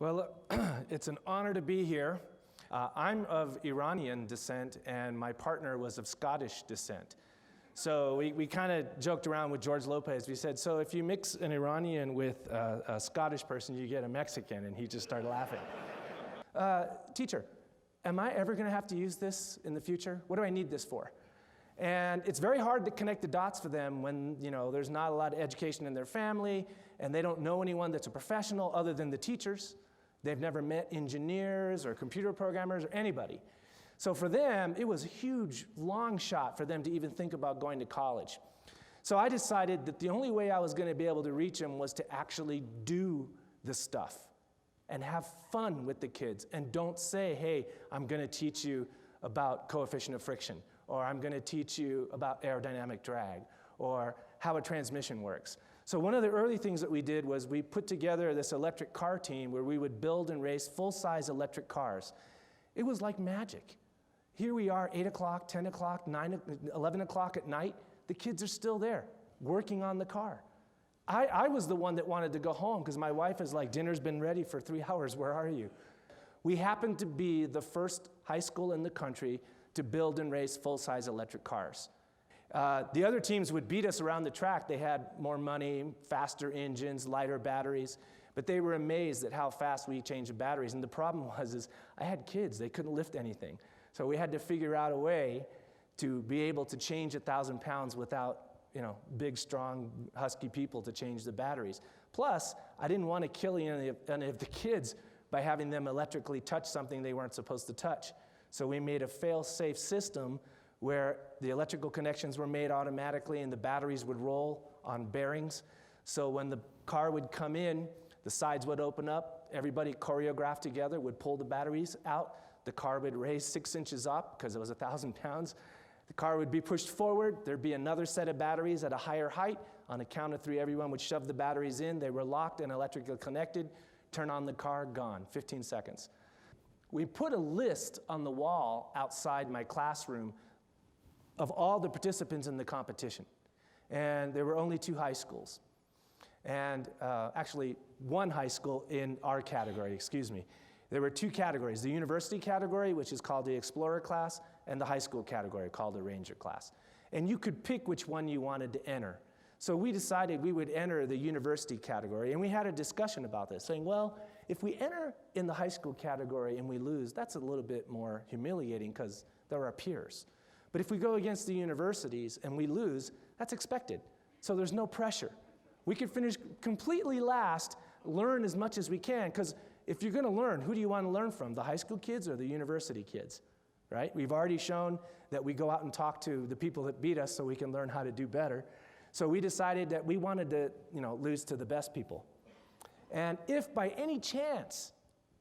Well, it's an honor to be here. I'm of Iranian descent, and my partner was of Scottish descent. So we kind of joked around with George Lopez. We said, so if you mix an Iranian with a Scottish person, you get a Mexican, and he just started laughing. Teacher, am I ever going to have to use this in the future? What do I need this for? And it's very hard to connect the dots for them when, there's not a lot of education in their family, and they don't know anyone that's a professional other than the teachers. They've never met engineers or computer programmers or anybody. So for them, it was a huge, long shot for them to even think about going to college. So I decided that the only way I was going to be able to reach them was to actually do the stuff and have fun with the kids. And don't say, hey, I'm going to teach you about coefficient of friction, or I'm going to teach you about aerodynamic drag, or how a transmission works. So one of the early things that we did was we put together this electric car team where we would build and race full-size electric cars. It was like magic. Here we are, 8 o'clock, 10 o'clock, 11 o'clock at night. The kids are still there, working on the car. I was the one that wanted to go home because my wife is like, dinner's been ready for 3 hours, where are you? We happened to be the first high school in the country to build and race full-size electric cars. The other teams would beat us around the track. They had more money, faster engines, lighter batteries, but they were amazed at how fast we changed the batteries. And the problem was I had kids. They couldn't lift anything. So we had to figure out a way to be able to change 1,000 pounds without big, strong, husky people to change the batteries. Plus, I didn't want to kill any of the kids by having them electrically touch something they weren't supposed to touch. So we made a fail-safe system where the electrical connections were made automatically and the batteries would roll on bearings. So when the car would come in, the sides would open up, everybody choreographed together would pull the batteries out, the car would raise 6 inches up because it was 1,000 pounds. The car would be pushed forward, there'd be another set of batteries at a higher height. On a count of 3, everyone would shove the batteries in, they were locked and electrically connected, turn on the car, gone, 15 seconds. We put a list on the wall outside my classroom of all the participants in the competition. And there were only 2 high schools. And actually, 1 high school in our category, excuse me. There were 2 categories, the university category, which is called the Explorer class, and the high school category called the Ranger class. And you could pick which one you wanted to enter. So we decided we would enter the university category, and we had a discussion about this, saying, well, if we enter in the high school category and we lose, that's a little bit more humiliating because they're our peers. But if we go against the universities and we lose, that's expected. So there's no pressure. We could finish completely last, learn as much as we can, because if you're going to learn, who do you want to learn from, the high school kids or the university kids, right? We've already shown that we go out and talk to the people that beat us so we can learn how to do better. So we decided that we wanted to, lose to the best people. And if by any chance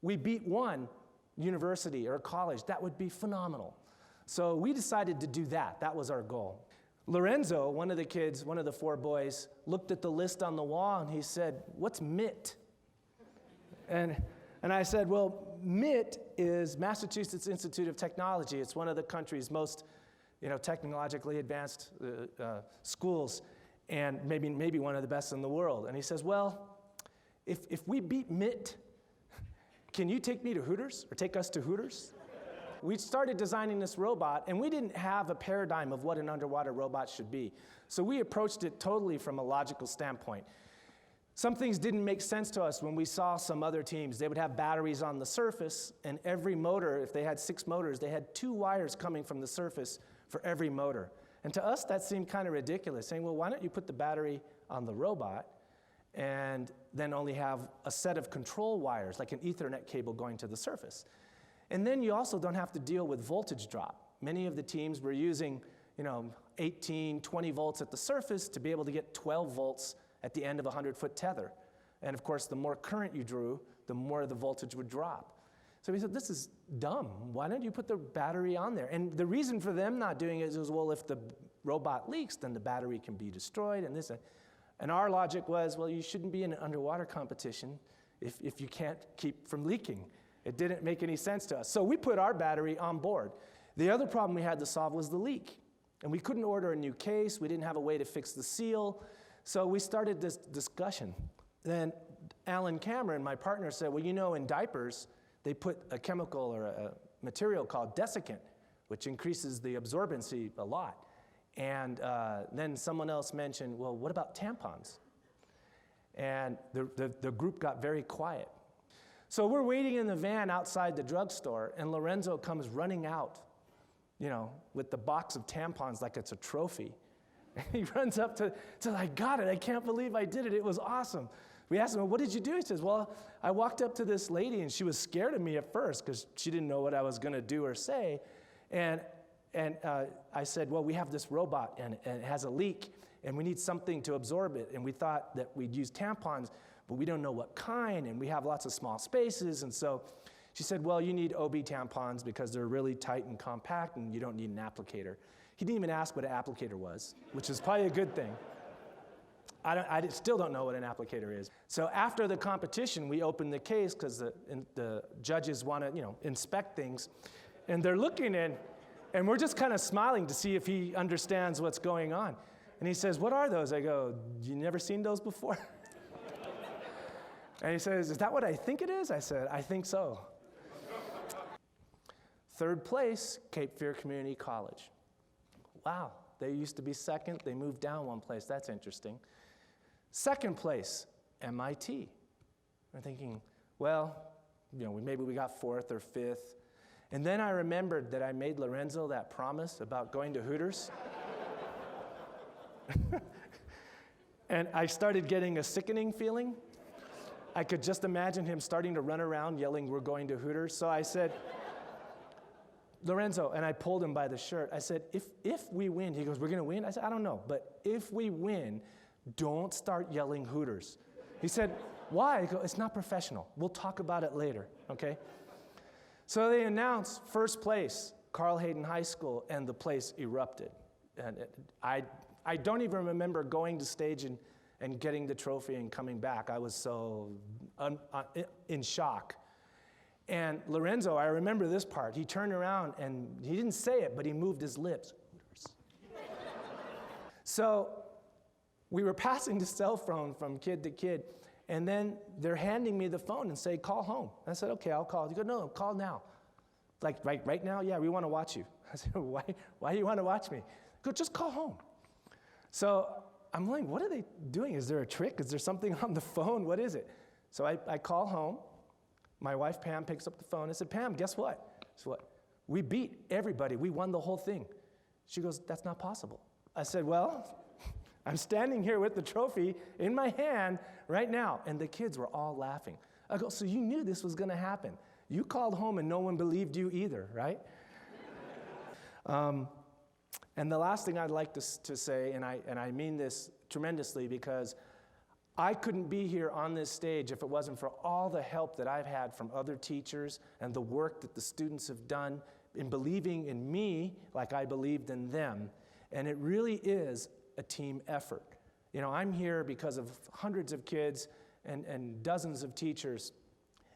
we beat one university or college, that would be phenomenal. So we decided to do that. That was our goal. Lorenzo, one of the kids, one of the 4 boys, looked at the list on the wall and he said, what's MIT? And I said, well, MIT is Massachusetts Institute of Technology. It's one of the country's most technologically advanced schools, and maybe one of the best in the world. And he says, well, if we beat MIT, can you take me to Hooters, or take us to Hooters? We started designing this robot, and we didn't have a paradigm of what an underwater robot should be. So we approached it totally from a logical standpoint. Some things didn't make sense to us when we saw some other teams. They would have batteries on the surface, and every motor, if they had 6 motors, they had 2 wires coming from the surface for every motor. And to us, that seemed kind of ridiculous, saying, well, why don't you put the battery on the robot and then only have a set of control wires, like an Ethernet cable going to the surface? And then you also don't have to deal with voltage drop. Many of the teams were using 18, 20 volts at the surface to be able to get 12 volts at the end of a 100-foot tether. And of course, the more current you drew, the more the voltage would drop. So we said, this is dumb. Why don't you put the battery on there? And the reason for them not doing it is, well, if the robot leaks, then the battery can be destroyed and this. And our logic was, well, you shouldn't be in an underwater competition if you can't keep from leaking. It didn't make any sense to us. So we put our battery on board. The other problem we had to solve was the leak. And we couldn't order a new case. We didn't have a way to fix the seal. So we started this discussion. And Alan Cameron, my partner, said, well, you know, in diapers, they put a chemical or a material called desiccant, which increases the absorbency a lot. And then someone else mentioned, well, what about tampons? And the group got very quiet. So we're waiting in the van outside the drugstore, and Lorenzo comes running out, you know, with the box of tampons like it's a trophy. And he runs up to I got it. I can't believe I did it. It was awesome. We asked him, well, what did you do? He says, well, I walked up to this lady, and she was scared of me at first because she didn't know what I was going to do or say. And I said, well, we have this robot, and it has a leak, and we need something to absorb it. And we thought that we'd use tampons, but we don't know what kind, and we have lots of small spaces. And so she said, well, you need OB tampons because they're really tight and compact, and you don't need an applicator. He didn't even ask what an applicator was, which is probably a good thing. I still don't know what an applicator is. So after the competition, we opened the case because the judges want to, you know, inspect things. And they're looking in, and we're just kind of smiling to see if he understands what's going on. And he says, what are those? I go, you never seen those before? And he says, is that what I think it is? I said, I think so. Third place, Cape Fear Community College. Wow, they used to be second. They moved down one place. That's interesting. Second place, MIT. I'm thinking, well, you know, maybe we got fourth or fifth. And then I remembered that I made Lorenzo that promise about going to Hooters. And I started getting a sickening feeling. I could just imagine him starting to run around yelling, we're going to Hooters. So I said, Lorenzo, and I pulled him by the shirt. I said, if we win, he goes, we're going to win? I said, I don't know, but if we win, don't start yelling Hooters. He said, why? I go, it's not professional. We'll talk about it later, okay? So they announced first place, Carl Hayden High School, and the place erupted. And I don't even remember going to stage and getting the trophy and coming back. I was so in shock. And Lorenzo, I remember this part. He turned around, and he didn't say it, but he moved his lips. So we were passing the cell phone from kid to kid, and then they're handing me the phone and say, call home. I said, okay, I'll call. He goes, no, call now. Like, right now? Yeah, we want to watch you. I said, why do you want to watch me? He goes, just call home. So I'm like, what are they doing? Is there a trick? Is there something on the phone? What is it? So I call home. My wife, Pam, picks up the phone. I said, Pam, guess what? So what? We beat everybody. We won the whole thing. She goes, that's not possible. I said, well, I'm standing here with the trophy in my hand right now. And the kids were all laughing. I go, so you knew this was going to happen. You called home and no one believed you either, right? And the last thing I'd like to say, and I mean this tremendously, because I couldn't be here on this stage if it wasn't for all the help that I've had from other teachers and the work that the students have done in believing in me like I believed in them. And it really is a team effort. You know, I'm here because of hundreds of kids and dozens of teachers.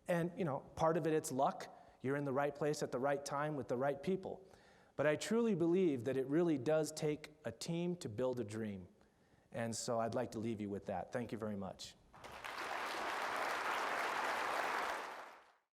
And, you know, part of it's luck. You're in the right place at the right time with the right people. But I truly believe that it really does take a team to build a dream. And so I'd like to leave you with that. Thank you very much.